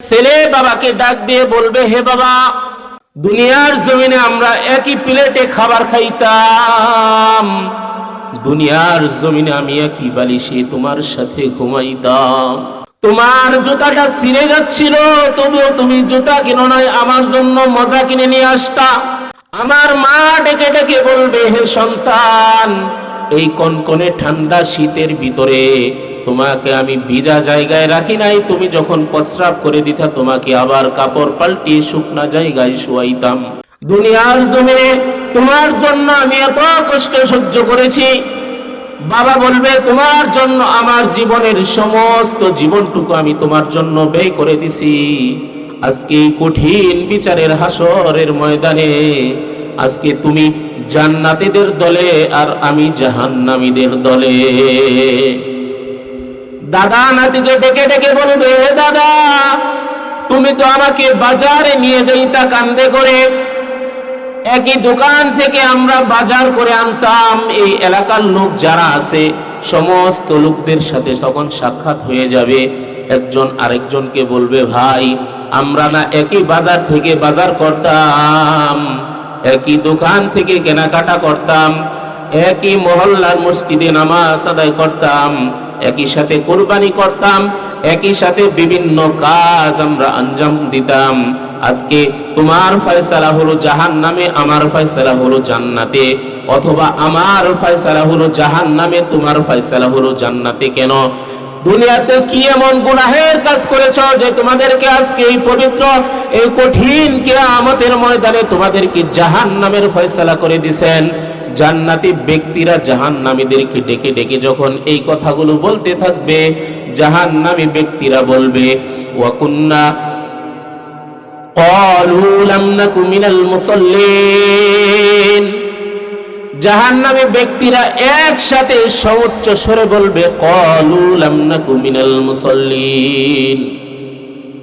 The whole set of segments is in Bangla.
ছেলে বাবাকে ডাক দিয়ে বলবে, হে বাবা, দুনিয়ার জমিনে আমরা একই প্লেটে খাবার খাইতাম, দুনিয়ার জমিনে আমি একই বালিশে তোমার সাথে ঘুমাইতাম, তোমার জুতাটা ছিঁড়ে যাচ্ছিল, তবুও তুমি জুতা কিনো নাই, আমার জন্য মজা কিনে নিয়ে আসতা। আমার মা ডেকে ডেকে বলবে, হে সন্তান, এই কনকনে ঠান্ডা শীতের ভিতরে তোমাকে আমি ভিজা জায়গায় রাখি নাই, তুমি যখন প্রস্রাব করে দিতা তোমাকে আবার কাপড় পাল্টিয়ে শুকনা জায়গায় শুয়াইতাম। দুনিয়ার জমিনে তোমার জন্য আমি এত কষ্ট সহ্য করেছি। বাবা বলবে, তোমার জন্য আমার জীবনের সমস্ত জীবনটুকু আমি তোমার জন্য ব্যয় করে দিছি। আজকে এই কঠিন বিচারের হাসরের ময়দানে আজকে তুমি জান্নাতীদের দলে আর আমি জাহান্নামীদের দলে। দাদা নাতিকে ডেকে ডেকে বলবে, দাদা, তুমি তো আমাকে বাজারে নিয়ে যাইতা কান্দে করে, একই দোকান থেকে আমরা বাজার করে আনতাম। এই এলাকার লোক যারা আছে সমস্ত লোকদের সাথে তখন সাক্ষাৎ হয়ে যাবে। একজন আরেকজনকে বলবে, ভাই, আমরা না একই বাজার থেকে বাজার করতাম, একই দোকান থেকে কেনাকাটা করতাম, একই মহল্লার মসজিদে নামাজ আদায় করতাম, একই সাথে কোরবানি করতাম, একই সাথে বিভিন্ন কাজ আমরা আঞ্জাম দিতাম। আজকে তোমার ফয়সালা হলো জাহান্নামে, আমার ফয়সালা হলো জান্নাতে, অথবা আমার ফয়সালা হলো জাহান্নামে, তোমার ফয়সালা হলো জান্নাতে। কেন? দুনিয়াতে কি এমন গুনাহের কাজ করেছো যে তোমাদেরকে আজকে এই পবিত্র এই কঠিন কিয়ামতের ময়দানে তোমাদেরকে জাহান্নামের ফয়সালা করে দিবেন? জান্নাতি ব্যক্তিরা জাহান্নামীদেরকে ডেকে ডেকে যখন এই কথাগুলো বলতে থাকবে, জাহান্নামী ব্যক্তিরা বলবে, ওয়া কুন্না ক্বালু লাম নাকু মিনাল মুসাল্লিন। জাহান্নামী ব্যক্তিরা একসাথে সর্বোচ্চ স্বরে বলবে, ক্বালু লাম নাকু মিনাল মুসাল্লিন।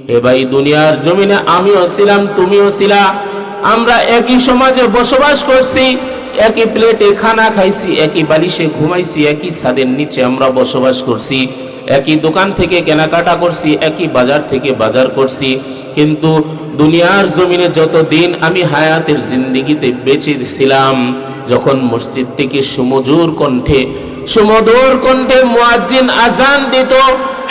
হে ভাই, দুনিয়ার জমিনে আমিও ছিলাম, তুমিও ছিলা, আমরা একই সমাজে বসবাস করছি, একই প্লেটে খানা খাইছি, একই বালিশে ঘুমাইছি, একই ছাদের নিচে আমরা বসবাস করছি, একই দোকান থেকে কেনাকাটা করছি, একই বাজার থেকে বাজার করছি। কিন্তু দুনিয়ার জমিনে যতদিন আমি হায়াতের জিন্দেগিতে বেঁচে ছিলাম, যখন মসজিদ থেকে সুমধুর কণ্ঠে মুয়াজ্জিন আজান দিত,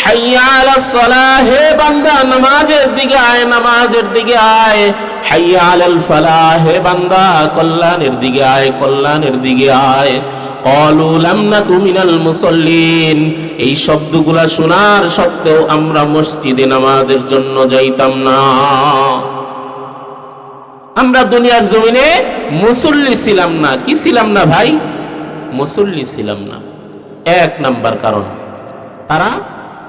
হাইয়া আলাস সালাহ, হে বান্দা নামাজের দিকে আয়, নামাজের দিকে আয়, হাইয়া আলাল ফালাহ, হে বান্দা কল্যাণের দিকে আয়, কল্যাণের দিকে আয়। ক্বালু লাম নাকু মিনাল মুসাল্লিন। এই শব্দগুলা শোনার সত্ত্বেও আমরা মসজিদে নামাজের জন্য যাইতাম না। আমরা দুনিয়ার জমিনে মুসল্লি ছিলাম না। কি ছিলাম না ভাই? মুসল্লি ছিলাম না। এক নাম্বার কারণ, তারা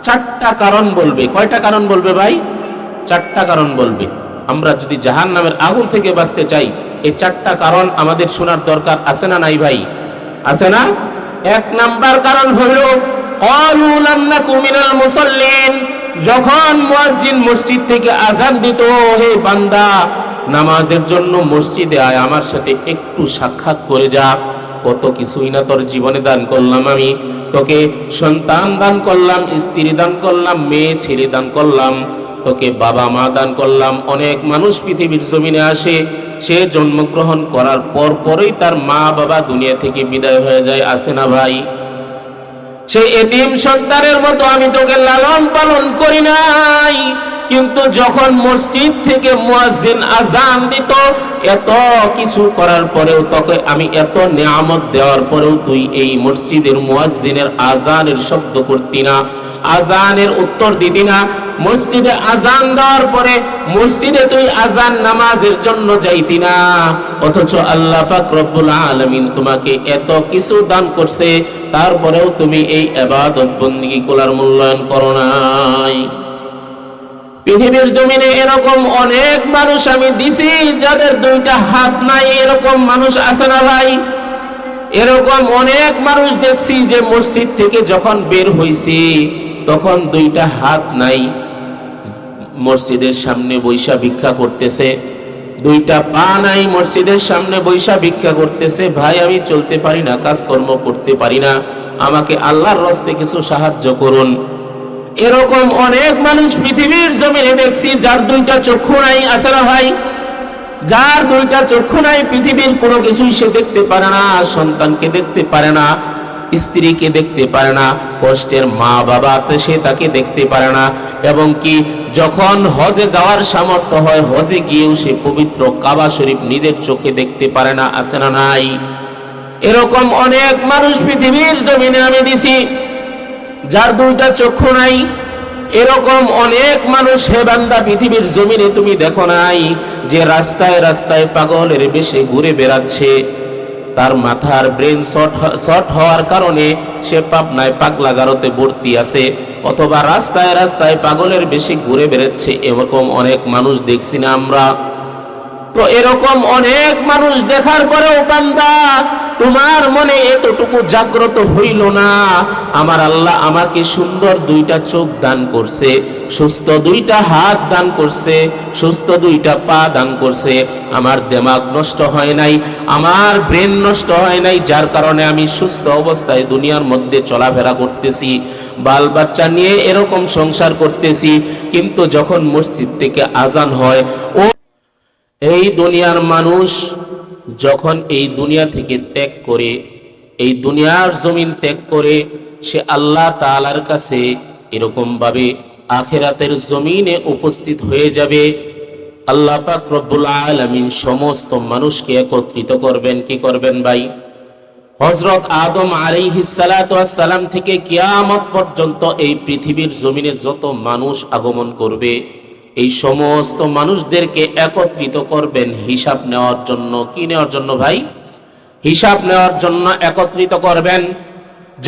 চারটা কারণ বলবে। কয়টা কারণ বলবে ভাই? চারটা কারণ বলবে। আমরা যদি জাহান্নামের আগুন থেকে বাঁচতে চাই, এই চারটা কারণ আমাদের শোনার দরকার আছে না নাই ভাই? আছে না? এক নাম্বার কারণ হলো, ক্বালু লাম নাকু মিনাল মুসাল্লিন। যখন মুয়াজ্জিন মসজিদ থেকে আযান দিত, হে বান্দা নামাজের জন্য মসজিদে আয়, আমার সাথে একটু সাক্ষাৎ করে যা। কত কিছুই না তোর জীবনে দান করলাম আমি, তোকে সন্তান দান করলাম, স্ত্রী দান করলাম, মেয়ে ছেলে দান করলাম, তোকে বাবা মা দান করলাম। অনেক মানুষ পৃথিবীর জমিনে আসে, সে জন্মগ্রহণ করার পরেই তার মা বাবা দুনিয়া থেকে বিদায় হয়ে যায়, আছে না ভাই? সেই এতিম সন্তানের মতো আমি তোকে লালন পালন করি নাই, কিন্তু যখন মসজিদ থেকে মুয়াজ্জিন আযান দিত, এত কিছু করার পরেও তোকে আমি এত নিয়ামত দেওয়ার পরেও তুই এই মসজিদের মুয়াজ্জিনের আযানের শব্দ করতি না, আযানের উত্তর দিতি না। মসজিদে আযান দেওয়ার পরে মসজিদে তুই আযান নামাজের জন্য যাইতি না, অথচ আল্লাহ পাক রব্বুল আলামিন তোমাকে এত কিছু দান করছে, তারপরেও তুমি এই ইবাদত বندگی করার মূল্যায়ন করো নাই। পৃথিবীর জমিনে এরকম অনেক মানুষ আমি দিছি যাদের দুইটা হাত নাই, এরকম মানুষ আছে না ভাই? এরকম অনেক মানুষ দেখছি যে মসজিদ থেকে যখন বের হইছি তখন দুইটা হাত নাই, মসজিদের সামনে বৈশা ভিক্ষা করতেছে, দুইটা পা নাই, মসজিদের সামনে বৈশা ভিক্ষা করতেছে। ভাই, আমি চলতে পারি না, কাজকর্ম করতে পারি না, আমাকে আল্লাহর রাস্তায় কিছু সাহায্য করুন। এরকম অনেক মানুষ পৃথিবীর জমিনে দেখছি যার দুইটা চক্ষু নাই, আছে না ভাই? যার দুইটা চক্ষু নাই, পৃথিবীর কোনো কিছুই সে দেখতে পারে না, সন্তানকে দেখতে পারে না, স্ত্রীকে দেখতে পারে না, কষ্টের মা বাবা সে তাকে দেখতে পারে না, এবং কি যখন হজে যাওয়ার সামর্থ্য হয় হজে গিয়েও সে পবিত্র কাবা শরীফ নিজের চোখে দেখতে পারে না, আছে না নাই? এরকম অনেক মানুষ পৃথিবীর জমিনে আমি দিছি যার দুইটা চক্ষু নাই। এরকম অনেক মানুষ হে বান্দা পৃথিবীর জমিনে তুমি দেখো নাই, যে রাস্তায় রাস্তায় পাগলের বেশে ঘুরে বেড়াচ্ছে, তার মাথার ব্রেন শর্ট হওয়ার কারণে সে পাবনায় পাগলাগারোতে ভর্তি আছে, অথবা রাস্তায় রাস্তায় পাগলের বেশি ঘুরে বেড়াচ্ছে, এরকম অনেক মানুষ দেখছি না আমরা? তো এরকম অনেক মানুষ দেখার পরেও বান্দা তোমার মনে এতটুকু জাগ্রত হইল না, আমার আল্লাহ আমাকে সুন্দর দুইটা চোখ দান করছে, সুস্থ দুইটা হাত দান করছে, সুস্থ দুইটা পা দান করছে, আমার দিমাগ নষ্ট হয় নাই, আমার ব্রেন নষ্ট হয় নাই, যার কারণে আমি সুস্থ অবস্থায় দুনিয়ার মধ্যে চলাফেরা করতেছি, বাল বাচ্চা নিয়ে এরকম সংসার করতেছি। কিন্তু যখন মসজিদ থেকে আজান হয়, ও এই দুনিয়ার মানুষ যখন এই দুনিয়া থেকে ত্যাগ করে, এই দুনিয়ার জমিন ত্যাগ করে সে আল্লাহ তাআলার কাছে এরকম ভাবে আখিরাতের জমিনে উপস্থিত হয়ে যাবে। আল্লাহ পাক রব্বুল আলামিন সমস্ত মানুষকে একত্রিত করবেন। কি করবেন ভাই? হযরত আদম আলাইহিস সালাতু ওয়াস সালাম থেকে কিয়ামত পর্যন্ত এই পৃথিবীর জমিনে যত মানুষ আগমন করবে, এই সমস্ত মানুষদেরকে একত্রিত করবেন হিসাব নেওয়ার জন্য। কি নেওয়ার জন্য ভাই? হিসাব নেওয়ার জন্য একত্রিত করবেন।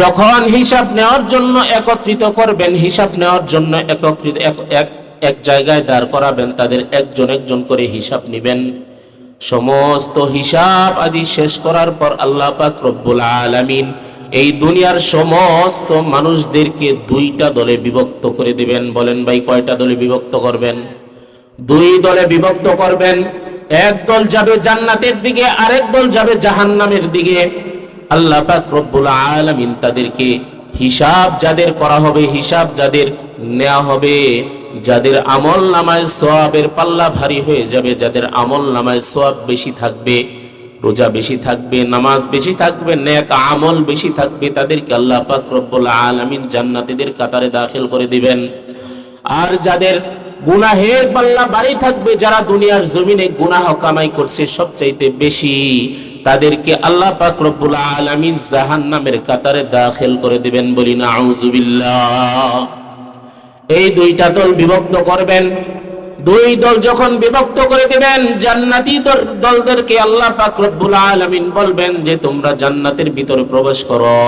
যখন হিসাব নেওয়ার জন্য একত্রিত করবেন, হিসাব নেওয়ার জন্য একত্রিত এক জায়গায় দাঁড় করাবেন, তাদের একজন একজন করে হিসাব নেবেন। সমস্ত হিসাব আদি শেষ করার পর আল্লাহ পাক রব্বুল আলামিন এই দুনিয়ার সমস্ত মানুষদেরকে দুইটা দলে বিভক্ত করে দিবেন। বলেন ভাই, কয়টা দলে বিভক্ত করবেন? দুই দলে বিভক্ত করবেন। এক দল যাবে জান্নাতের দিকে, আরেক দল যাবে জাহান্নামের দিকে। আল্লাহ পাক রব্বুল আলামিন তাদেরকে হিসাব যাদের করা হবে, হিসাব যাদের নেওয়া হবে, যাদের আমল নামায় সওয়াবের পাল্লা ভারী হয়ে যাবে, যাদের আমল নামায় সওয়াব বেশি থাকবে, রোজা বেশি থাকবে, নামাজ বেশি থাকবে, নেক আমল বেশি থাকবে, তাদেরকে আল্লাহ পাক রব্বুল আলামিন জান্নাতীদের কাতারে দাখিল করে দিবেন। আর যাদের গুনাহের পাল্লা ভারী থাকবে, যারা দুনিয়ার জমিনে গুনাহ কামাই করছে সবচাইতে বেশি, তাদেরকে আল্লাহ পাক রব্বুল আলামিন জাহান্নামের কাতারে দাখিল করে দিবেন। বলি নাউযুবিল্লাহ। এই দুইটা দল বিভক্ত করবেন। দুই দল যখন বিভক্ত করে দিবেন, জান্নাতি দলদেরকে আল্লাহ পাক রব্বুল আলামিন বলবেন যে তোমরা জান্নাতের ভিতরে প্রবেশ করো,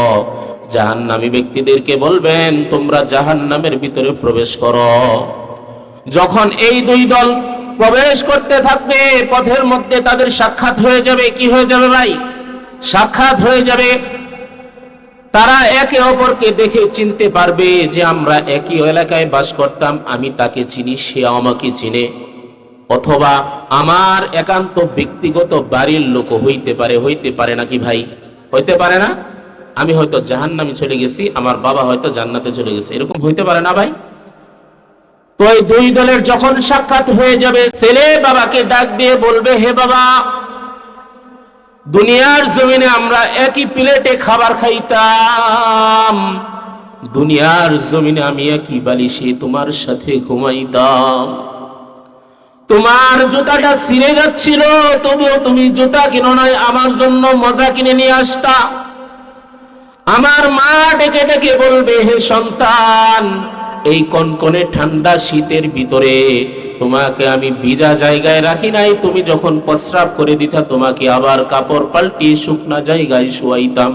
জাহান্নামী ব্যক্তিদেরকে বলবেন তোমরা জাহান্নামের ভিতরে প্রবেশ করো। যখন এই দুই দল প্রবেশ করতে থাকবে, পথের মধ্যে তাদের সাক্ষাৎ হয়ে যাবে। কি হয়ে যাবে ভাই? সাক্ষাৎ হয়ে যাবে। তারা একে অপরকে দেখে চিনতে পারবে যে আমরা একই এলাকায় বাস করতাম, আমি তাকে চিনি, সে আমাকে চিনে, অথবা আমার একান্ত ব্যক্তিগত বাড়ির লোক হইতে পারে। হইতে পারে নাকি ভাই? হইতে পারে না? আমি হয়তো জাহান্নামে চলে গেছি, আমার বাবা হয়তো জান্নাতে চলে গেছে, এরকম হইতে পারে না ভাই? তো এই দুই দলের যখন সাক্ষাৎ হয়ে যাবে, ছেলে বাবাকে ডাক দিয়ে বলবে, হে বাবা, দুনিয়ার জমিনে আমরা একই প্লেটে খাবার খাইতাম, দুনিয়ার জমিনে আমি একই বালিশে তোমার সাথে ঘুমাইতাম, তোমার জুতাটা ছিঁড়ে যাচ্ছিল, তবুও তুমি জুতা কিনো নাই, আমার জন্য মজা কিনে নিয়ে আসতা। আমার মা ডেকে ডেকে বলবে, হে সন্তান, এই কনকনে ঠান্ডা শীতের ভিতরে তোমাকে আমি ভিজা জায়গায় রাখি নাই, তুমি যখন প্রস্রাব করে দিতা তোমাকে আবার কাপড় পাল্টিয়ে শুকনা জায়গায় শুয়াইতাম।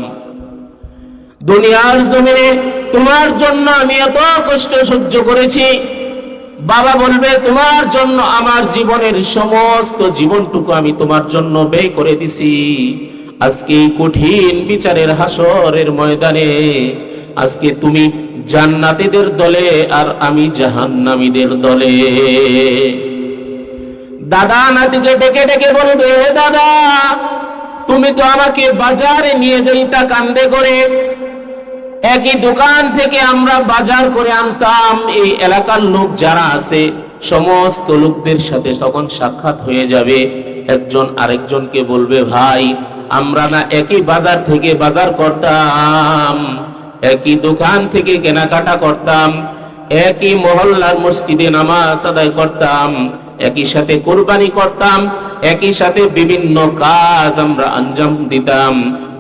দুনিয়ার জমিনে তোমার জন্য আমি এত কষ্ট সহ্য করেছি। বাবা বলবে, তোমার জন্য আমার জীবনের সমস্ত জীবনটুকু আমি তোমার জন্য ব্যয় করে দিছি। আজকে এই কঠিন বিচারের হাসরের ময়দানে আজকে তুমি জান্নাতীদের দলে আর আমি জাহান্নামীদের দলে। দাদা নাতিকে ডেকে ডেকে বলবে, দাদা, তুমি তো আমাকে বাজারে নিয়ে যাইতা কান্দে করে, একই দোকান থেকে আমরা বাজার করে আনতাম। এই এলাকার লোক যারা আছে সমস্ত লোকদের সাথে তখন সাক্ষাৎ হয়ে যাবে। একজন আরেকজনকে বলবে, ভাই আমরা না একই বাজার থেকে বাজার করতাম, একই দোকান থেকে কেনাকাটা করতাম, একই মহল্লার মসজিদে নামাজ আদায় করতাম, একই সাথে কুরবানি করতাম, একই সাথে বিভিন্ন কাজ আমরা আঞ্জাম দিতাম।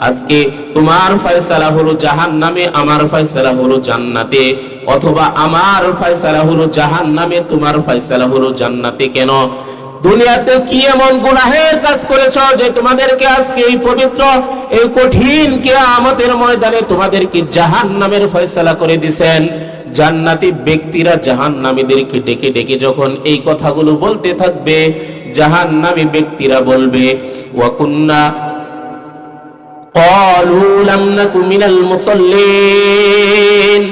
আজকে তোমার ফয়সালা হলো জাহান্নামে, আমার ফয়সালা হলো জান্নাতে, অথবা আমার ফয়সালা হলো জাহান্নামে, তোমার ফয়সালা হলো জান্নাতে। কেন? দুনিয়াতে কি এমন গুনাহের কাজ করেছো যে তোমাদেরকে আজকে এই পবিত্র এই কঠিন কিয়ামতের ময়দানে তোমাদেরকে জাহান্নামের ফয়সালা করে দিবেন? জান্নাতি ব্যক্তিরা জাহান্নামীদেরকে ডেকে ডেকে যখন এই কথাগুলো বলতে থাকবে, জাহান্নামী ব্যক্তিরা বলবে, ওয়া কুন্না ক্বালু লাম নাকু মিনাল মুসাল্লিন।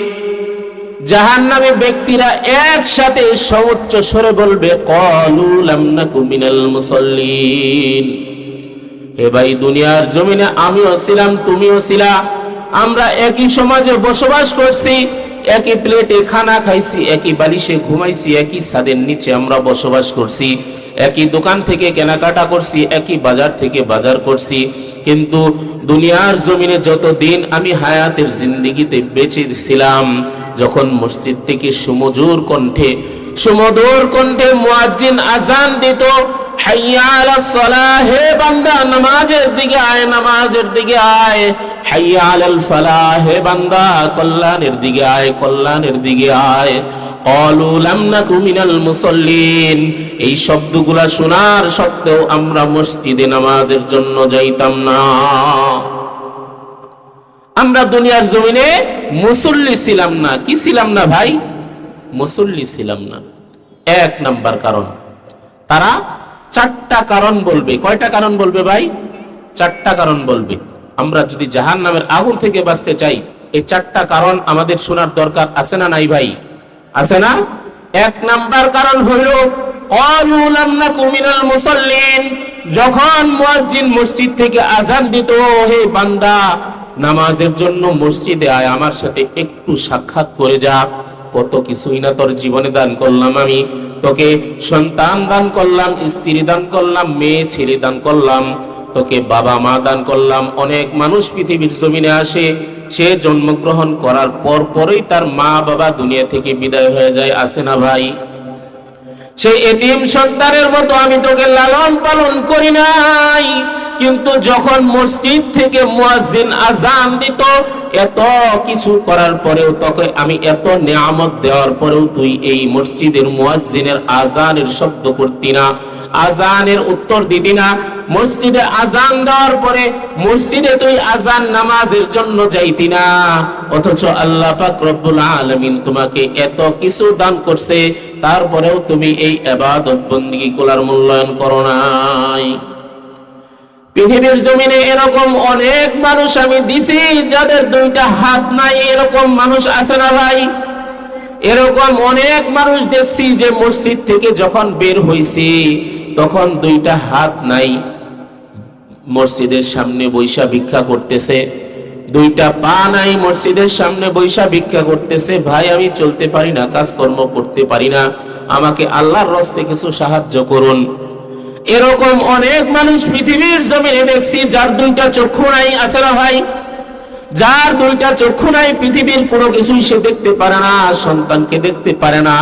জাহান্নামী ব্যক্তিরা একসাথে সর্বোচ্চ স্বরে বলবে, ক্বালু লাম নাকু মিনাল মুসাল্লিন। হে ভাই, দুনিয়ার জমিনে আমিও ছিলাম, তুমিও ছিলা, আমরা একই সমাজে বসবাস করছি, একই প্লেটে খানা খাইছি, একই বালিশে ঘুমাইছি, একই ছাদের নিচে আমরা বসবাস করছি, একই দোকান থেকে কেনাকাটা করছি, একই বাজার থেকে বাজার করছি। কিন্তু দুনিয়ার জমিনে যতদিন আমি হায়াতের জিন্দেগিতে বেঁচে ছিলাম, যখন মসজিদ থেকে সুমধুর কণ্ঠে মুয়াজ্জিন আজান দিত, হাইয়া আলাস সালাহ, হে বান্দা নামাজের দিকে আয়, নামাজের দিকে আয়, হাইয়া আলাল ফালাহ, হে বান্দা কল্যাণের দিকে আয়, কল্যাণের দিকে আয়। ক্বালু লাম নাকু মিনাল মুসাল্লিন। এই শব্দগুলা শোনার সত্ত্বেও আমরা মসজিদে নামাজের জন্য যাইতাম না। আমরা দুনিয়ার জমিনে মুসল্লি ছিলাম না। কি ছিলাম না ভাই? মুসল্লি ছিলাম না। এক নাম্বার কারণ, তারা চারটা কারণ বলবে। কয়টা কারণ বলবে ভাই? চারটা কারণ বলবে। আমরা যদি জাহান্নামের আগুন থেকে বাঁচতে চাই, এই চারটা কারণ আমাদের শোনার দরকার আছে না নাই ভাই? আছে না? এক নাম্বার কারণ হলো, ক্বালু লাম নাকু মিনাল মুসাল্লিন। যখন মুয়াজ্জিন মসজিদ থেকে আযান দিত, হে বান্দা নামাজের জন্য মসজিদে আয়, আমার সাথে একটু সাক্ষাৎ করে যা। কত কিছুই না তোর জীবনে দান করলাম আমি, তোকে সন্তান দান করলাম, স্ত্রী দান করলাম, মেয়ে ছেলে দান করলাম, তোকে বাবা মা দান করলাম। অনেক মানুষ পৃথিবীর জমিনে আসে, সে জন্মগ্রহণ করার পরেই তার মা বাবা দুনিয়া থেকে বিদায় হয়ে যায়। আছে না ভাই? সেই এতিম সন্তানের মতো আমি তোকে লালন পালন করি নাই, কিন্তু যখন মসজিদ থেকে মুয়াজ্জিন আযান দিত, এত কিছু করার পরেও তোকে আমি এত নিয়ামত দেওয়ার পরেও তুই এই মসজিদের মুয়াজ্জিনের আযানের শব্দ করতি না, আযানের উত্তর দিবি না। মসজিদে আযান দেওয়ার পরে মসজিদে তুই আযান নামাজের জন্য যাইতি না, অথচ আল্লাহ পাক রব্বুল আলামিন তোমাকে এত কিছু দান করছে, তারপরেও তুমি এই ইবাদত বندگی গুলার মূল্যায়ন করো নাই। পৃথিবীর জমিনে এরকম অনেক মানুষ আমি দিছি যাদের দুইটা হাত নাই। এরকম মানুষ আছে না ভাই? এরকম অনেক মানুষ দেখছি যে মসজিদ থেকে যখন বের হইছি তখন দুইটা হাত নাই, মসজিদের সামনে বৈশা ভিক্ষা করতেছে। দুইটা পা নাই, মসজিদের সামনে বৈশা ভিক্ষা করতেছে। ভাই আমি চলতে পারি না, কাজকর্ম করতে পারি না, আমাকে আল্লাহর রাস্তে কিছু সাহায্য করুন। এরকম অনেক মানুষ পৃথিবীর জমিনে দেখছি যার দুইটা চক্ষু নাই। আছে না ভাই? যার দুইটা চক্ষু নাই, পৃথিবীর কোনো কিছুই সে দেখতে পারে না, সন্তানকে দেখতে পারে না,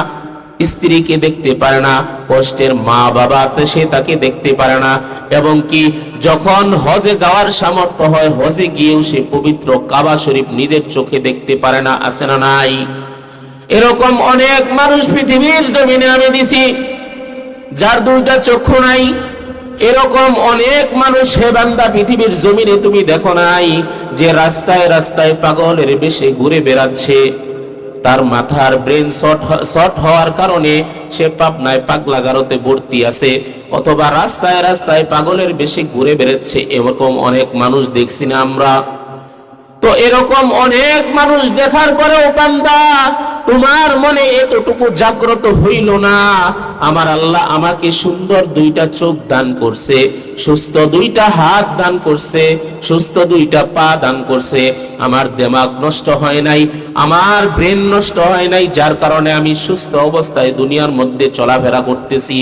স্ত্রীকে দেখতে পারে না, কষ্টের মা বাবা সে তাকে দেখতে পারে না, এবং কি যখন হজে যাওয়ার সামর্থ্য হয় হজে গিয়েও সে পবিত্র কাবা শরীফ নিজের চোখে দেখতে পারে না। আছে না নাই? এরকম অনেক মানুষ পৃথিবীর জমিনে আমি দিছি যার দুইটা চক্ষু নাই। এরকম অনেক মানুষ হে বান্দা পৃথিবীর জমিনে তুমি দেখো নাই যে রাস্তায় রাস্তায় পাগলের বেশে ঘুরে বেড়াচ্ছে, তার মাথার ব্রেন শর্ট হওয়ার কারণে সে পাবনায় পাগলাগারোতে ভর্তি আছে, অথবা রাস্তায় রাস্তায় পাগলের বেশে ঘুরে বেড়াচ্ছে। এরকম অনেক মানুষ দেখছি না আমরা? তো এরকম অনেক মানুষ দেখার পরেও বান্দা তোমার মনে এতটুকু জাগ্রত হইল না, আমার আল্লাহ আমাকে সুন্দর দুইটা চোখ দান করছে, সুস্থ দুইটা হাত দান করছে, সুস্থ দুইটা পা দান করছে, আমার দিমাগ নষ্ট হয় নাই, আমার ব্রেন নষ্ট হয় নাই, যার কারণে আমি সুস্থ অবস্থায় দুনিয়ার মধ্যে চলাফেরা করতেছি,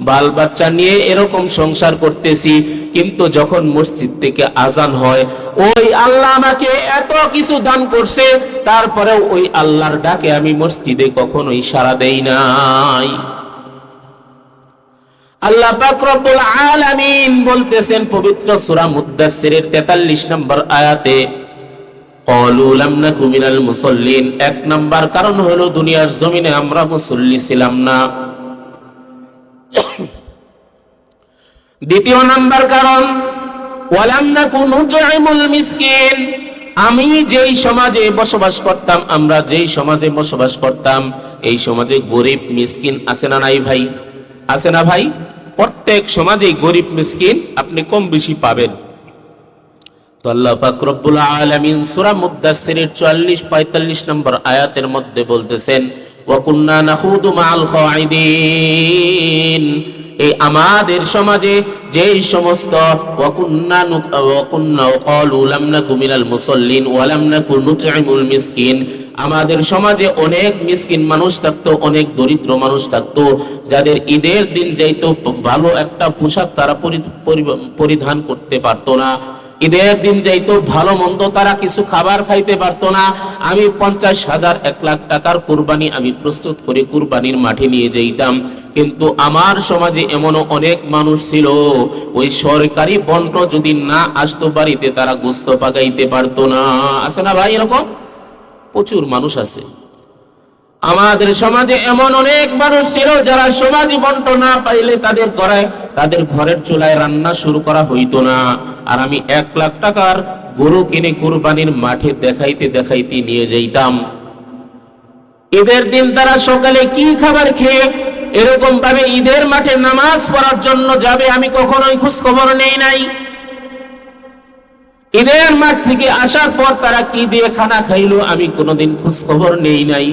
বাল বাচ্চা নিয়ে এরকম সংসার করতেছি। কিন্তু যখন মসজিদ থেকে আজান হয়, ওই আল্লাহ আমাকে এত কিছু দান করছে, তারপরেও ওই আল্লাহর ডাকে আমি মসজিদে কখনোই সাড়া দেই নাই। আল্লাহ পাক রব্বুল আলামিন বলতেছেন পবিত্র সূরা মুদ্দাসসিরের 43 নম্বর আয়াতে, ক্বালু লাম নাকু মিনাল মুসাল্লিন। এক নাম্বার কারণ হলো দুনিয়ার জমিনে আমরা মুসল্লি ছিলাম না। দ্বিতীয় নাম্বার কারণ, ওয়ালাম নাকু নুতঈমুল মিসকিন। আমি যেই সমাজে বসবাস করতাম, আমরা যেই সমাজে বসবাস করতাম, এই সমাজে গরিব মিসকিন আছে না নাই ভাই? আছে না ভাই? প্রত্যেক সমাজেই গরিব মিসকিন আপনি কম বেশি পাবেন। তো আল্লাহ পাক রব্বুল আলামিন সূরা মুদ্দাসসিরের 44-45 নম্বর আয়াতের মধ্যে বলতেছেন, ওয়া কুন্না নাখুদু মাআল খাইদিন। এই আমাদের সমাজে যেই সমস্ত ওয়া কুন্না ক্বালু লাম নাকু মিনাল মুসাল্লিন ওয়া লাম নাকু নুতঈমুল মিসকিন, আমাদের সমাজে অনেক মিসকিন মানুষ থাকতো, অনেক দরিদ্র মানুষ থাকতো, যাদের ঈদের দিন যাইতো ভালো একটা পোশাক তারা পরিধান করতে পারতো না, ঈদের দিন যাইতো ভালো মন্দ তারা কিছু খাবার খাইতে পারতো না। আমি 50,000 1 লাখ টাকার কুরবানি আমি প্রস্তুত করে কুরবানির মাঠে নিয়ে যাইতাম, কিন্তু আমার সমাজে এমনও অনেক মানুষ ছিল, ওই সরকারি বন্ট যদি না আসতো বাড়িতে তারা গোশত পাকাইতে পারতো না। আছে না ভাই? এরকম প্রচুর মানুষ আছে। আমাদের সমাজে এমন অনেক মানুষ ছিল যারা সমাজী বন্ট না পাইলে তাদের ঘরের চুলায় রান্না শুরু করা হইতো না। আর আমি 1 লাখ টাকার গরু কিনে কুরবানির মাঠে দেখাইতে দেখাইতে নিয়ে যাইতাম। ঈদের দিন তারা সকালে কি খাবার খেয়ে এরকম ভাবে ঈদের মাঠে নামাজ পড়ার জন্য যাবে, আমি কখনোই খোঁজ খবর নেই নাই। ঈদের মাঠ থেকে আসার পর তারা কি দিয়ে খানা খাইলো আমি কোনোদিন খোঁজ খবর নেই নাই।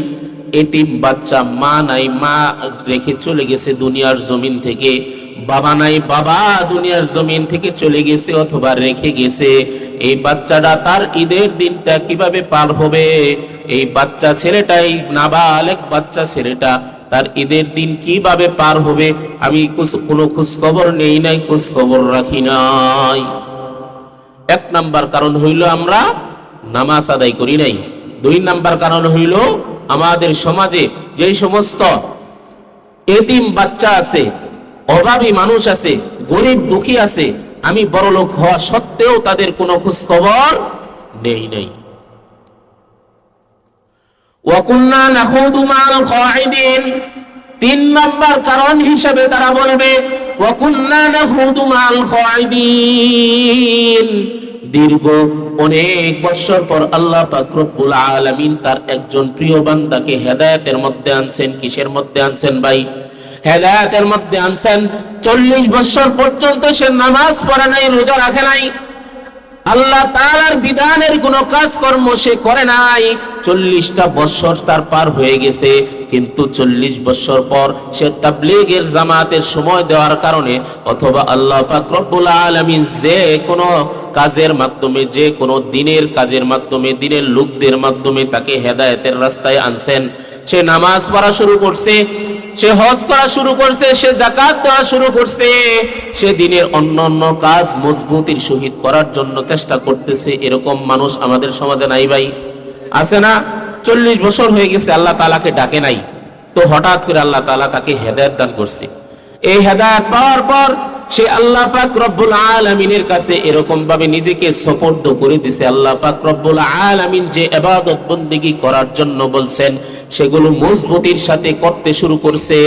এতিম বাচ্চা, মা নাই, মা রেখে চলে গেছে দুনিয়ার জমিন থেকে, বাবা নাই, বাবা দুনিয়ার জমিন থেকে চলে গেছে অথবা রেখে গেছে। এই বাচ্চাটা তার ঈদের দিনটা কিভাবে পার হবে? এই বাচ্চা ছেলেটাই, নাবালেগ বাচ্চা ছেলেটা তার ঈদের দিন কিভাবে পার হবে আমি কোনো খোঁজ খবর নেই নাই, খোঁজ খবর রাখি নাই। 1 নাম্বার কারণ হইল আমরা নামাজ আদায় করি নাই। 2 নাম্বার কারণ হইল আমাদের সমাজে যেই সমস্ত এতিম বাচ্চা আছে, অভাবী মানুষ আছে, গরিব দুঃখী আছে, আমি বড়লোক হওয়া সত্ত্বেও তাদের কোনো খোঁজ খবর নেই নাই। ওয়া কুন্না নাখুদু মাআল খাইদিন। 3 নাম্বার কারণ হিসেবে তারা বলবে ওয়া কুন্না নাখুদু মাআল খাইদিন। দীর্ঘ অনেক বছর পর আল্লাহ পাক রব্বুল আলামিন তার একজন প্রিয় বান্দাকে হেদায়েতের মধ্যে আনছেন। কিসের মধ্যে আনছেন ভাই? হেদায়েতের মধ্যে আনছেন। 40 বছর পর্যন্ত সে নামাজ পড়ে নাই, রোজা রাখে নাই, আল্লাহ তাআলার বিধানের কোনো কাজকর্ম সে করে নাই। 40টা বছর তার পার হয়ে গেছে, কিন্তু 40 বছর পর সে তাবলীগের জামাতের সময় দেওয়ার কারণে অথবা আল্লাহ পাক রব্বুল আলামিন যে কোনো কাজের মাধ্যমে, যে কোনো দিনের কাজের মাধ্যমে, দিনের লোকদের মাধ্যমে তাকে হেদায়েতের রাস্তায় আনছেন। সে নামাজ পড়া শুরু করছে, সে হজ করা শুরু করছে, সে যাকাত দেওয়া শুরু করছে, সে দিনের অন্যান্য কাজ মজবুতির সহিত করার জন্য চেষ্টা করতেছে। এরকম মানুষ আমাদের সমাজে নাই ভাই? আছে না? 40 বছর হয়ে গেছে আল্লাহ তাআলাকে ডাকে নাই, তো হঠাৎ করে আল্লাহ তাআলা তাকে হেদায়েত দান করছে। এই হেদায়েত পাওয়ার পর সে আল্লাহ পাক রব্বুল আলামিনের কাছে এরকম ভাবে নিজেকে সুপর্দ করে দিয়েছে। আল্লাহ পাক রব্বুল আলামিন যে ইবাদত বندگی করার জন্য বলছেন সেগুলো মজবুতির সাথে করতে শুরু করছে।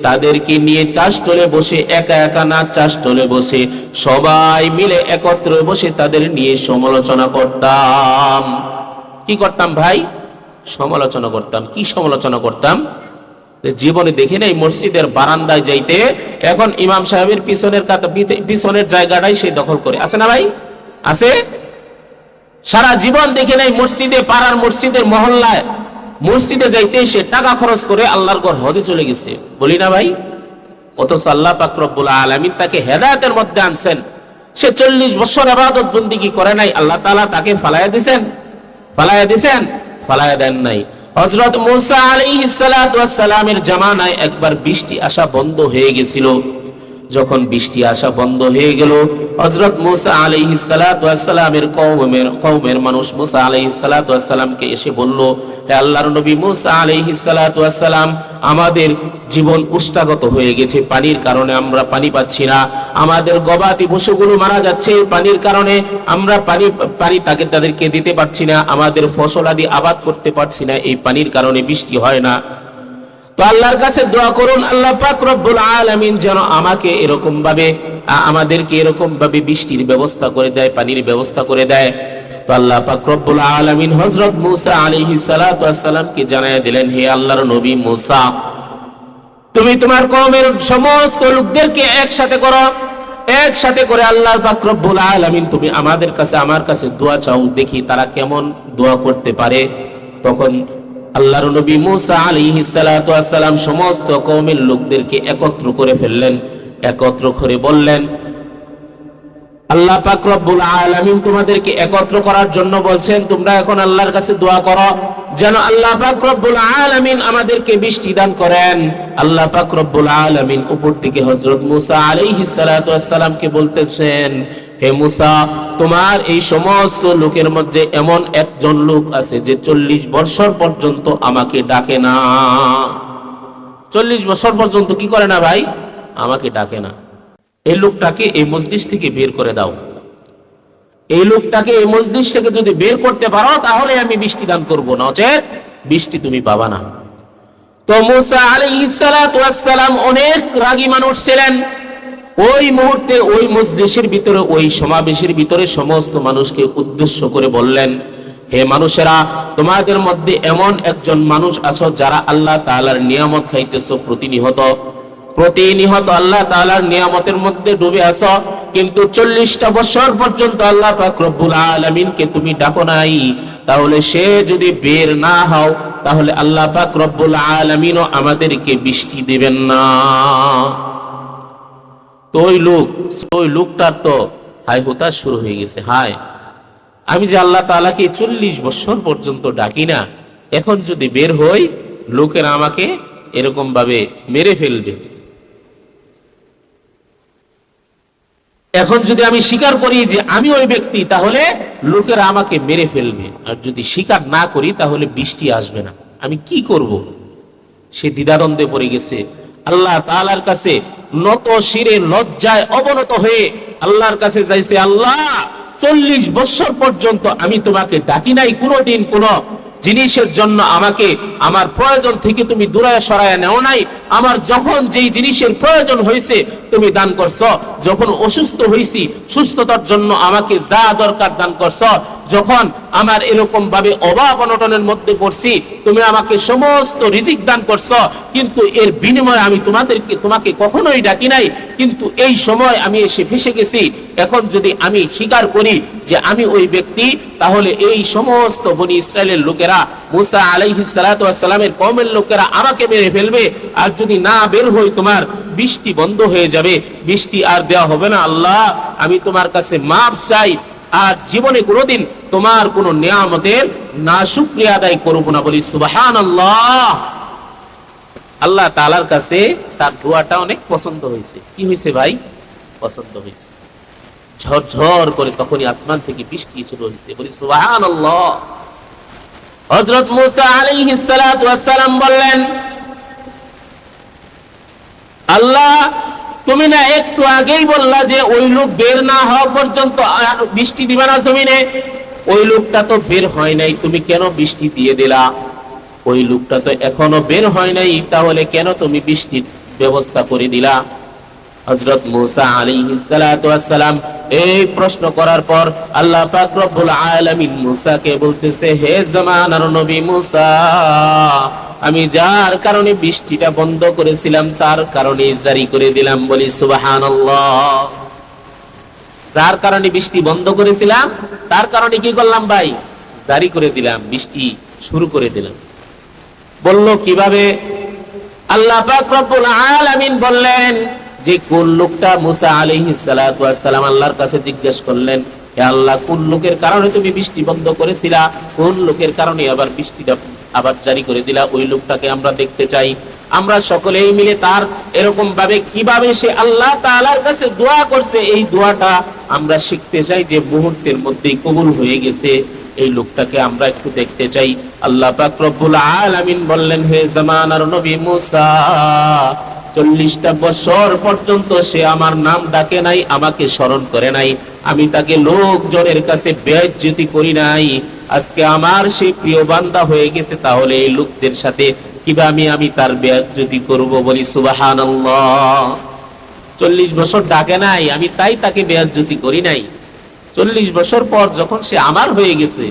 তাদেরকে নিয়ে চাষতলে বসে, একা একা না, চাষতলে বসে সবাই মিলে একত্রে বসে তাদের নিয়ে সমালোচনা করতাম। কি করতাম ভাই? সমালোচনা করতাম। কি সমালোচনা করতাম? জীবনে দেখি নাই মসজিদের বারান্দায় যাইতে এখন ইমাম সাহেবের পিছনের জায়গাটাই সে দখল করে। আছে না ভাই? আছে? সারা জীবন দেখে নাই মসজিদে, পাড়ার মসজিদের মহল্লায় মসজিদে যাইতে সে টাকা খরচ করে আল্লাহর ঘর হজে চলে গেছে, বলি না ভাই? অথচ আল্লাহ পাক রব্বুল আলামিন তাকে হেদায়েতের মধ্যে আনছেন, সে 40 বছর ইবাদত বন্দেগী করে নাই, আল্লাহ তাআলা তাকে ফালায়া দিবেন? ফালায়া দেন নাই। হযরত মূসা আলাইহিস সালাতু ওয়াস সালামের জামানায় একবার বৃষ্টি আসা বন্ধ হয়ে গেছিল। যখন বৃষ্টি আসা বন্ধ হয়ে গেল, হযরত মূসা আলাইহিস সালাতু ওয়াস সালামের কওমের মানুষ মূসা আলাইহিস সালাতু ওয়াস সালামকে এসে বলল, হে আল্লাহর নবী মূসা আলাইহিস সালাতু ওয়াস সালাম, আমাদের জীবন উষ্টাগত হয়ে গেছে, পানির কারণে আমরা পানি পাচ্ছি না, আমাদের গবাদি পশুগুলো মারা যাচ্ছে পানির কারণে, আমরা পানি তাদেরকে দিতে পারছি না, আমাদের ফসল আদি আবাদ করতে পারছি না, এই পানির কারণে বৃষ্টি হয় না। তো আল্লাহর কাছে দোয়া করুন, আল্লাহ পাক রব্বুল আলামিন যেন আমাদেরকে এরকম ভাবে বৃষ্টির ব্যবস্থা করে দেয়, পানির ব্যবস্থা করে দেয়। তো আল্লাহ পাক রব্বুল আলামিন হযরত মূসা আলাইহিস সালাতু ওয়াস সালামকে জানায়া দিলেন, হে আল্লাহর নবী মূসা, তুমি তোমার কওমের সমস্ত লোকদেরকে একসাথে করে আল্লাহ পাক রব্বুল আলামিন তুমি আমার কাছে দোয়া চাও, দেখি তারা কেমন দোয়া করতে পারে। তখন আল্লাহর নবী মূসা আলাইহিস সালাতু ওয়াস সালাম সমস্ত কওমের লোকদেরকে একত্র করে ফেললেন, একত্র করে বললেন, আল্লাহ পাক রব্বুল আলামিন তোমাদেরকে একত্র করার জন্য বলছেন, তোমরা এখন আল্লাহর কাছে দোয়া করো যেন আল্লাহ পাক রব্বুল আলামিন আমাদেরকে বৃষ্টি দান করেন। আল্লাহ পাক রব্বুল আলামিন উপর থেকে হযরত মূসা আলাইহিস সালাতু ওয়াস সালামকে বলতেছেন, হে মূসা, তোমার এই সমস্ত লোকের মধ্যে এমন একজন লোক আছে যে 40 বছর পর্যন্ত আমাকে ডাকে না। 40 বছর পর্যন্ত কি করে না ভাই? আমাকে ডাকে না। এই লোকটাকে এই মজলিস থেকে বের করে দাও। এই লোকটাকে এই মজলিস থেকে যদি বের করতে পারো তাহলে আমি বৃষ্টি দান করব, নচেত বৃষ্টি তুমি পাবা না। তো মূসা আলাইহিস সালাতু ওয়াস সালাম অনেক রাগী মানুষ ছিলেন। ওই মুহূর্তে ওই মজলিসের ভিতরে, ওই সমাবেশের ভিতরে সমস্ত মানুষকে উদ্দেশ্য করে বললেন, হে মানুষেরা, তোমাদের মধ্যে এমন একজন মানুষ আছো যারা আল্লাহ তাআলার নিয়ামত খাইতেছো প্রতিনিয়ত আল্লাহ তাআলার নিয়ামতের মধ্যে ডুবে আছো, কিন্তু 40টা বছর পর্যন্ত আল্লাহ পাক রব্বুল আলামিনকে তুমি ডাকো নাই। তাহলে সে যদি বের না হও তাহলে আল্লাহ পাক রব্বুল আলামিনও আমাদেরকে বৃষ্টি দিবেন না। তো ওই লোকটার তো হায় হতাশ শুরু হয়ে গেছে, হায় আমি যে আল্লাহ তাআলাকে 40 বছর পর্যন্ত ডাকি না, এখন যদি বের হই লোকেরা আমাকে এরকম ভাবে মেরে ফেলবে। এখন যদি আমি স্বীকার করি যে আমি ওই ব্যক্তি তাহলে লোকেরা আমাকে মেরে ফেলবে, আর যদি স্বীকার না করি তাহলে বৃষ্টি আসবে না, আমি কি করব? সে দ্বিধাদ্বন্দ্বে পড়ে গেছে। আল্লাহ তাআলার কাছে নত শিরে লজ্জায় অবনত হয়ে আল্লাহর কাছে চাইছে, আল্লাহ 40 বছর পর্যন্ত আমি তোমাকে ডাকি নাই, কোনোদিন কোনো জিনিসের জন্য আমাকে আমার প্রয়োজন থেকে তুমি দূরে সরায় নেও নাই, আমার যখন যেই জিনিসের প্রয়োজন হয়েছে তুমি দান করছো, যখন অসুস্থ হয়েছি সুস্থতার জন্য আমাকে যা দরকার দান করছো, যখন আমার এরকম ভাবে অভাব অনটনের মধ্যে পড়ছি তুমি আমাকে সমস্ত রিজিক দান করছো, কিন্তু এর বিনিময়ে আমি তোমাকে কখনোই ডাকি নাই, কিন্তু এই সময় আমি এসে ফেসে গেছি। এখন যদি আমি স্বীকার করি যে আমি ওই ব্যক্তি, তাহলে এই সমস্ত বনি ইসরায়েলের লোকেরা, মূসা আলাইহিস সালাতু ওয়াস সালামের কওমের লোকেরা আমাকে মেরে ফেলবে, আর যদি না বের হই তোমার বৃষ্টি বন্ধ হয়ে যাবে, বৃষ্টি আর দেওয়া হবে না। আল্লাহ, আমি তোমার কাছে মাফ চাই, আর জীবনে কোনোদিন তোমার কোন নিয়ামতের নাশুকরিয়া আদায় করব না। বলি সুবহানাল্লাহ। আল্লাহ তাআলার কাছে তার দোয়াটা অনেক পছন্দ হয়েছে। কি হয়েছে ভাই? পছন্দ হয়েছে। ঝরঝর করে তখনই আসমান থেকে বৃষ্টি শুরু হয়েছে। বলি সুবহানাল্লাহ। হযরত মূসা আলাইহিস সালাতু ওয়াস সালাম বললেন, আল্লাহ, তুমি না একটু আগেই বললা যে ওই লোক বের না হওয়া পর্যন্ত বৃষ্টি দিবা না জমিনে? ওই লোকটা তো বের হয় নাই, তুমি কেন বৃষ্টি দিয়ে দিলা? ওই লোকটা তো এখনো বের হয় নাই, তাহলে কেন তুমি বৃষ্টির ব্যবস্থা করে দিলা? হযরত মূসা আলাইহিস সালাতু ওয়াস সালাম এই প্রশ্ন করার পর আল্লাহ পাক রব্বুল আলামিন মূসাকে বলতেছে, হে জামানার নবী মূসা, আমি যার কারণে বৃষ্টিটা বন্ধ করেছিলাম তার কারণে জারি করে দিলাম। বলি সুবহানাল্লাহ। যার কারণে বৃষ্টি বন্ধ করেছিলাম তার কারণে কি করলাম ভাই, জারি করে দিলাম, বৃষ্টি শুরু করে দিলাম। বলল কিভাবে? আল্লাহ পাক রব্বুল আলামিন বললেন যে কোন লোকটা মুসা আলাইহিস সালাতু ওয়াস সালাম আল্লাহর কাছে জিজ্ঞেস করলেন, হে আল্লাহ, কোন লোকের কারণে তুমি বৃষ্টি বন্ধ করেছিলা, কোন লোকের কারণে আবার বৃষ্টিটা আবার জারি করে দিলা, ওই লোকটাকে আমরা দেখতে চাই। আমরা সকলেই মিলে তার এরকম ভাবে কিভাবে সে আল্লাহ তাআলার কাছে দোয়া করছে এই দোয়াটা আমরা শিখতে চাই, যে মুহূর্তের মধ্যেই কবুল হয়ে গেছে। এই লোকটাকে আমরা একটু দেখতে চাই। আল্লাহ পাক রব্বুল আলামিন বললেন, হে জামানার নবী মুসা, 40টা বছর পর্যন্ত সে আমার নাম ডাকে নাই, আমাকে স্মরণ করে নাই, আমি তাকে লোকজনের কাছে বেইজ্জতি করি নাই। আজকে আমার সেই প্রিয় বান্দা হয়ে গেছে, তাহলে এই লোকদের সাথে কিভাবে আমি তার বেইজ্জতি করব? বলি সুবহানাল্লাহ। 40 বছর ডাকে নাই, আমি তাই তাকে বেইজ্জতি করি নাই। 40 বছর পর যখন সে আমার হয়ে গেছে,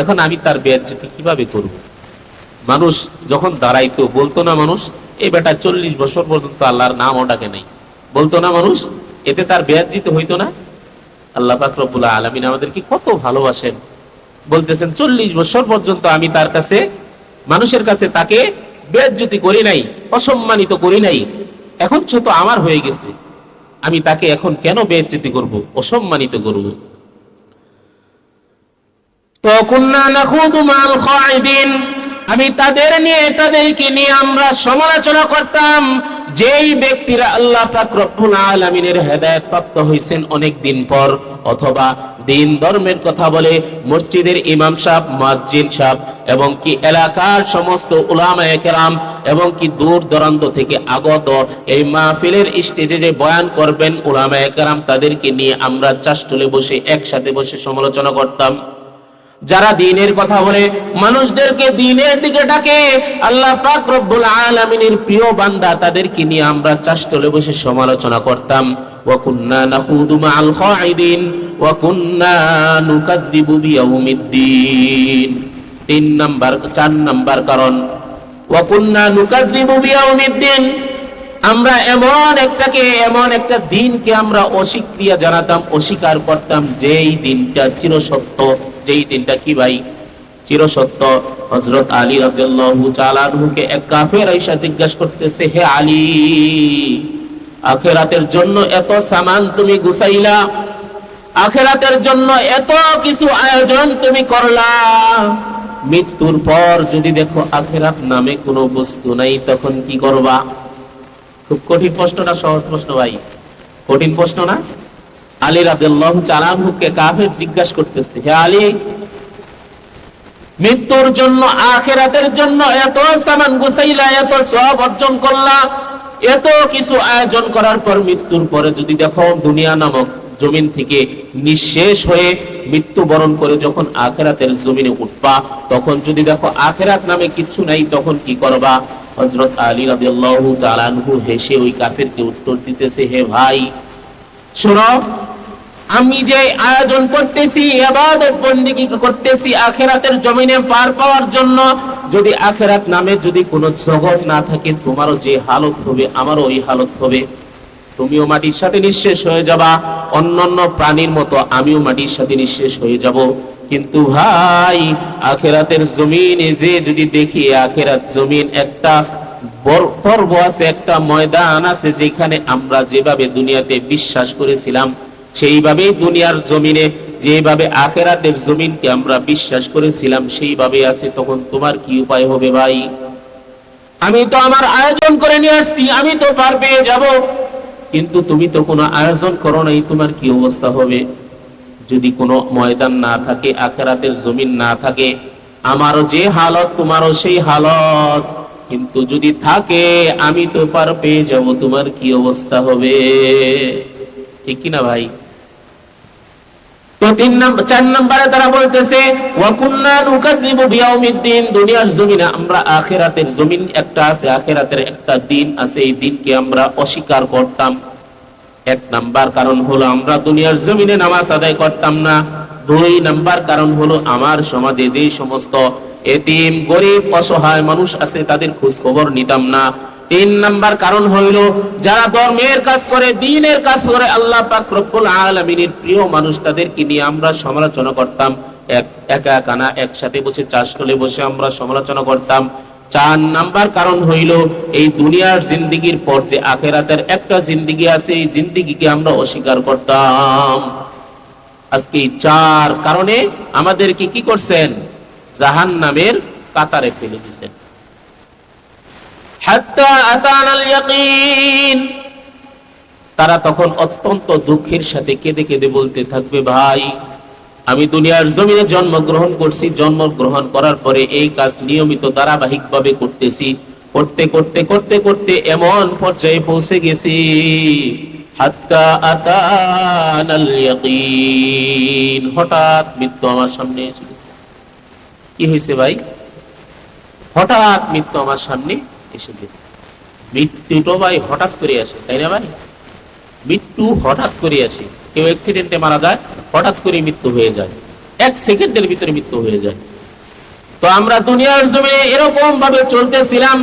এখন আমি তার বেইজ্জতি কিভাবে করব? মানুষ যখন দাঁড়াইতো বলতো না মানুষ, এই বেটা 40 বছর পর্যন্ত আল্লাহর নামও ডাকে নাই, বলতো না মানুষ, এতে তার বেইজ্জতি হইতো না? আল্লাহ পাক রব্বুল আলামিন আমাদেরকে কত ভালোবাসেন, বলতেছেন 40 বছর পর্যন্ত আমি তার কাছে, মানুষের কাছে তাকে বেইজ্জতি করি নাই, অসম্মানিত করি নাই। এখন সে তো আমার হয়ে গেছে, আমি তাকে এখন কেন বেইজ্জতি করব, অসম্মানিত করব? তো কুন্না নাখুদু মাল খাইদিন, আমি তাদেরকে নিয়ে আমরা সমালোচনা করতাম। যেই ব্যক্তিরা আল্লাহ পাক রব্বুল আলামিনের হেদায়েত প্রাপ্ত হয়েছেন অনেক দিন পর, অথবা দিন ধর্মের কথা বলে মসজিদের ইমাম সাহেব, মুয়াজ্জিন সাহেব এবং কি এলাকার সমস্ত উলামায়ে কেরাম এবং কি দূর দূরান্ত থেকে আগত এই মাহফিলের স্টেজে যে বয়ান করবেন উলামায়ে কেরাম, তাদেরকে নিয়ে আমরা চাষটুলে বসে একসাথে বসে সমালোচনা করতাম। যারা দ্বীনের কথা বলে, মানুষদেরকে দ্বীনের দিকে ডাকে, আল্লাহ পাক রব্বুল আলামিনের প্রিয় বান্দা, তাদেরকে নিয়ে আমরা চাষটলে বসে সমালোচনা করতাম। ওয়া কুন্না নাখুদু মাআল খাইদিন ওয়া কুন্না নুকাযযিবু বিয়াউমিদ্দিন। 4 নাম্বার কারণ, ওয়া কুন্না নুকাযযিবু বিয়াউমিদ্দিন, আমরা এমন একটা দিনকে আমরা অস্বীকৃতি জানাতাম, অস্বীকার করতাম, যেই দিনটা চিরসত্য। যেই দিনটা কি ভাই? চিরসত্য। হযরত আলী রাদিয়াল্লাহু তাআলা আনহুকে এক কাফের আয়েশা জিজ্ঞাসা করতেছে, হে আলী, আখিরাতের জন্য এত সামান তুমি গুছাইলা, আখিরাতের জন্য এত কিছু আয়োজন তুমি করলা, মৃত্যুর পর যদি দেখো আখিরাত নামে কোনো বস্তু নাই, তখন কি করবা? খুব কঠিন প্রশ্ন না সহজ প্রশ্ন ভাই? কঠিন প্রশ্ন না? আলী রাদিয়াল্লাহু তাআলা আনহুকে কাফের জিজ্ঞাসা করতেছে, হে আলী, মৃত্যুর জন্য আখিরাতের জন্য এত সামান গুছাইলা, এত সওয়াব অর্জন করলা, এত কিছু আয়োজন করার পর মৃত্যুর পরে যদি দেখো দুনিয়া নামক জমিন থেকে নিঃশেষ হয়ে মৃত্যুবরণ করে যখন আখিরাতের জমিনে উঠবা, তখন যদি দেখো আখিরাত নামে কিছু নাই, তখন কি করবা? হযরত আলী রাদিয়াল্লাহু তাআলা আনহু হেসে ওই কাফেরকে উত্তর দিতেছে, হে ভাই শোনো, আমি যে আয়োজন করতেছি, ইবাদত বন্দেগী করতেছি আখিরাতের জমিনে পার পাওয়ার জন্য, যদি আখিরাত নামে যদি কোনো জগৎ না থাকে, তোমারও যে হালত হবে আমারও ওই হালত হবে। তুমিও মাটির সাথে নিঃশেষ হয়ে যাবা, অন্যান্য প্রাণীর মতো আমিও মাটির সাথে নিঃশেষ হয়ে যাব। কিন্তু ভাই, আখিরাতের জমিনে যে যদি দেখি, আখিরাত জমিন একটা পর্ব আছে, একটা ময়দান আছে, যেখানে আমরা যেভাবে দুনিয়াতে বিশ্বাস করেছিলাম সেইভাবেই দুনিয়ার জমিনে যেভাবে আখিরাতের জমিনকে আমরা বিশ্বাস করেছিলাম সেইভাবে আছে, তখন তোমার কি উপায় হবে ভাই? আমি তো আমার আয়োজন করে নিয়ে আসছি, আমি তো পার পেয়ে যাব, কিন্তু তুমি তো কোনো আয়োজন করো নাই, তোমার কি অবস্থা হবে? যদি কোনো ময়দান না থাকে, আখিরাতের জমিন না থাকে, আমারও যে হালত তোমারও সেই হালত, কিন্তু যদি থাকে আমি তো পার পেয়ে যাব, তোমার কি অবস্থা হবে? ঠিক কিনা ভাই? তো 4 নম্বরে তারা বলতেছে, ওয়া কুন্না নুকাযযিবু বিয়াউমিদ্দিন, দুনিয়ার জমিনে আমরা আখিরাতের জমিন একটা আছে, আখিরাতের একটা দিন আছে, এই দিনকে আমরা অস্বীকার করতাম। 1 নাম্বার কারণ হলো আমরা দুনিয়ার জমিনে নামাজ আদায় করতাম না। 2 নাম্বার কারণ হলো আমার সমাজে যে সমস্ত এতিম, গরিব, অসহায় মানুষ আছে তাদের খোঁজ খবর নিতাম না। তিন নাম্বার কারণ হইল যারা ধর্মের কাজ করে, দ্বীনের কাজ করে, আল্লাহ পাক রব্বুল আলামিনের প্রিয় মানুষ, তাদেরকে নিয়ে আমরা সমালোচনা করতাম। একা একা না, একসাথে বসে চাষ করে বসে আমরা সমালোচনা করতাম। চার নাম্বার কারণ হইল এই দুনিয়ার জিন্দেগির পর যে আখিরাতের একটা জিন্দেগি আছে, এই জিন্দেগিকে আমরা অস্বীকার করতাম। আজকে এই চার কারণে আমাদেরকে কি করছেন? জাহান্নামের কাতারে ফেলে দিয়েছেন। হাত্তা আতানাল ইয়াকিন, তারা তখন অত্যন্ত দুঃখের সাথে কেঁদে কেঁদে বলতে থাকবে, ভাই আমি দুনিয়ার জমিনে জন্মগ্রহণ করছি, জন্মগ্রহণ করার পরে এই কাজ নিয়মিত ধারাবাহিকভাবে করতেছি, করতে করতে করতে করতে এমন পর্যায়ে পৌঁছে গেছি, হাত্তা আতানাল ইয়াকিন, হঠাৎ মৃত্যু আমার সামনে এসে গেছে। কি হয়েছে ভাই? হঠাৎ মৃত্যু আমার সামনে এসে গেছে। মৃত্যুটা ভাই হঠাৎ করে আসে, তাই না ভাই? মৃত্যু হঠাৎ করে আসে। কেউ অ্যাক্সিডেন্টে মারা যায়, হঠাৎ করে মৃত্যু হয়ে যায়, 1 সেকেন্ডের ভিতরে মৃত্যু হয়ে যায়। তো আমরা দুনিয়ার জমিনে এরকম ভাবে চলতেছিলাম,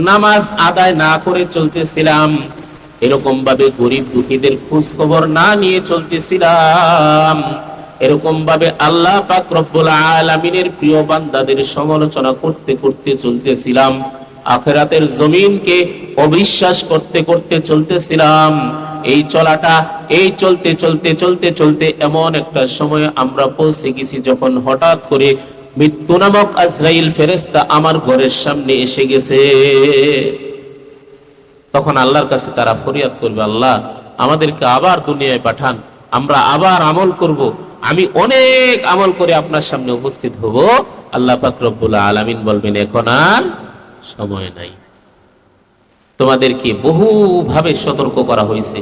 নামাজ আদায় না করে চলতেছিলাম, এরকম ভাবে গরিব দুঃখীদের খোঁজ খবর না নিয়ে চলতেছিলাম, এরকম ভাবে আল্লাহ পাক রব্বুল আলামিনের প্রিয় বান্দাদের সমালোচনা করতে করতে চলতেছিলাম, আখিরাতের জমিনকে অবিশ্বাস করতে করতে চলতেছিলাম। এই চলাটা, এই চলতে চলতে চলতে চলতে এমন একটা সময় আমরা পৌঁছে গেছি যখন হঠাৎ করে মৃত্যু নামক আজরাইল ফেরেশতা আমার ঘরের সামনে এসে গেছে। তখন আল্লাহর কাছে তারা ফরিয়াদ করবে, আল্লাহ আমাদেরকে আবার দুনিয়ায় পাঠান, আমরা আবার আমল করব, আমি অনেক আমল করে আপনার সামনে উপস্থিত হব। আল্লাহ পাক রব্বুল আলামিন বলবেন, এখন আর সময় নাই। তোমাদেরকে বহুভাবে সতর্ক করা হয়েছে।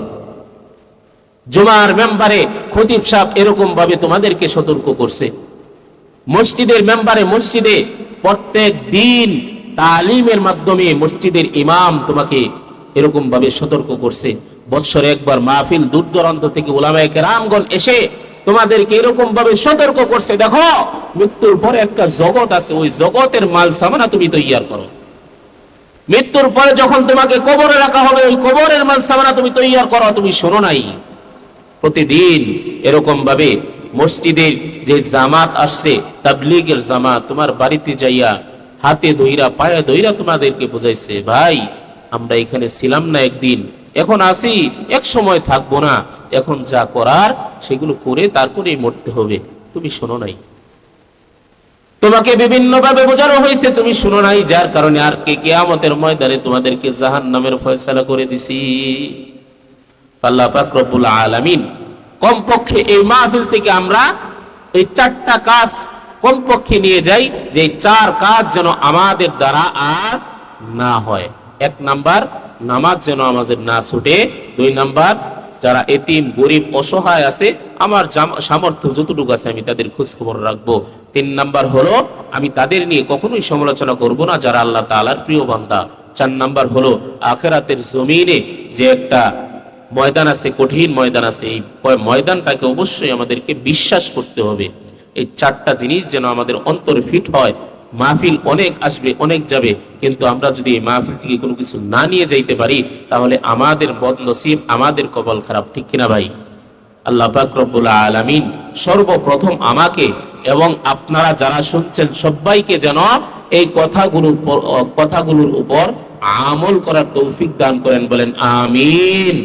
জুমার মেম্বারে খতিব সাহেব এরকম ভাবে তোমাদেরকে সতর্ক করছে। মসজিদের মেম্বারে, মসজিদে প্রত্যেক দিন তালিমের মাধ্যমে মসজিদের ইমাম তোমাকে এরকম ভাবে সতর্ক করছে। বৎসরে একবার মাহফিল, দূর দূরান্ত থেকে উলামায়ে কেরামগণ এসে তোমাদেরকে এরকম ভাবে সতর্ক করছে, দেখো মৃত্যুর পরে একটা জগৎ আছে, ওই জগতের মাল সামানা তুমি তৈয়ার করো। মৃত্যুর পরে যখন তোমাকে কবরে রাখা হবে, ওই কবরের মাল সামানা তুমি তৈয়ার করো। তুমি শোনো নাই? প্রতিদিন এরকম ভাবে মসজিদের যে জামাত আসছে, তাবলীগের জামাত, তোমার বাড়িতে যাইয়া হাতে ধইরা পায়ে ধইরা তোমাদেরকে বুঝাইছে, ভাই আমরা এখানে ছিলাম না একদিন, এখন আসি, এক সময় থাকবো না, এখন যা করার সেগুলো করে তারপরেই মরতে হবে। তুমি শোনো নাই? তোমাকে বিভিন্ন ভাবে বোঝানো হয়েছে, তুমি শুনো নাই, যার কারণে আর কিয়ামতের ময়দানে তোমাদেরকে জাহান্নামের ফয়সালা করে দিছি। আল্লাহ পাক রব্বুল আলামিন কমপক্ষে এই মাহফিল থেকে আমরা এই 4টা কাজ কমপক্ষে নিয়ে যাই, যে 4 কাজ যেন আমাদের দ্বারা আর না হয়। 1 নাম্বার, নামাজ যেন আমাদের না ছুটে। 2 নাম্বার, যারা এতিম গরিব অসহায় আছে, আমার সামর্থ্য যতটুকু আছে আমি তাদের খোঁজ খবর রাখবো। 3 নাম্বার হলো আমি তাদের নিয়ে কখনোই সমালোচনা করব না যারা আল্লাহ তাআলার প্রিয় বান্দা। 4 নাম্বার হলো আখিরাতের জমিনে যে একটা ময়দান আছে, কঠিন ময়দান আছে, এই ময়দানটাকে অবশ্যই আমাদেরকে বিশ্বাস করতে হবে। এই 4টা জিনিস যেন আমাদের অন্তরে ফিট হয়। মাহফিল অনেক আসবে, অনেক যাবে, কিন্তু আমরা যদি এই মাহফিল থেকে কোনো কিছু না নিয়ে যাইতে পারি, তাহলে আমাদের বদনসিব, আমাদের কপাল খারাপ, ঠিক কিনা ভাই? আল্লাহ পাক রব্বুল আলামিন সর্বপ্রথম আমাকে এবং আপনারা যারা শুনছেন সবাইকে যেন এই কথাগুলোর উপর আমল করার তৌফিক দান করেন, বলেন আমিন।